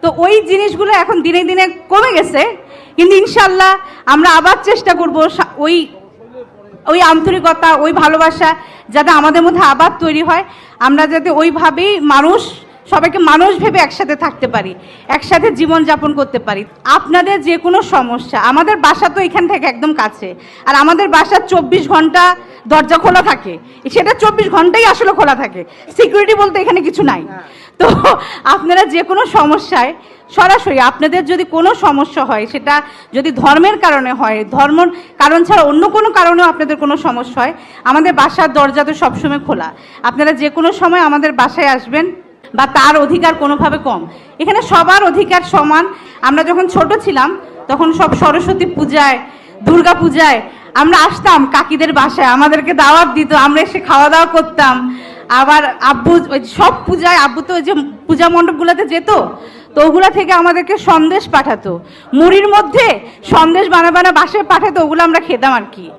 তো ওই জিনিসগুলো এখন দিনে দিনে কমে গেছে, কিন্তু ইনশাল্লাহ আমরা আবার চেষ্টা করব ওই ওই আন্তরিকতা, ওই ভালোবাসা যাতে আমাদের মধ্যে আবার তৈরি হয়, আমরা যাতে ওইভাবেই সবাইকে মানুষ ভেবে একসাথে থাকতে পারি, একসাথে জীবনযাপন করতে পারি। আপনাদের যে কোনো সমস্যা, আমাদের বাসা তো এখান থেকে একদম কাছে, আর আমাদের বাসা 24 ঘন্টা দরজা খোলা থাকে, সেটা 24 ঘন্টাই আসলে খোলা থাকে, সিকিউরিটি বলতে এখানে কিছু নাই। তো আপনারা যে কোনো সমস্যায় সরাসরি, আপনাদের যদি কোনো সমস্যা হয়, সেটা যদি ধর্মের কারণে হয়, ধর্ম কারণ ছাড়া অন্য কোনো কারণেও আপনাদের কোনো সমস্যা হয়, আমাদের বাসার দরজা তো সবসময় খোলা। আপনারা যে কোনো সময় আমাদের বাসায় আসবেন, বা তার অধিকার কোনোভাবে কম, এখানে সবার অধিকার সমান। আমরা যখন ছোট ছিলাম তখন সব সরস্বতী পূজায়, দুর্গা পূজায় আমরা আসতাম কাকিদের বাসায়, আমাদেরকে দাওয়াত দিত, আমরা এসে খাওয়া দাওয়া করতাম। আবার আব্বু সব পূজায়, আব্বু তো ওই যে পূজা মণ্ডপগুলোতে যেত, তো ওগুলা থেকে আমাদেরকে সন্দেশ পাঠাতো, মুড়ির মধ্যে সন্দেশ বানা বাসায় পাঠাতো, ওগুলো আমরা খেতাম আর কি।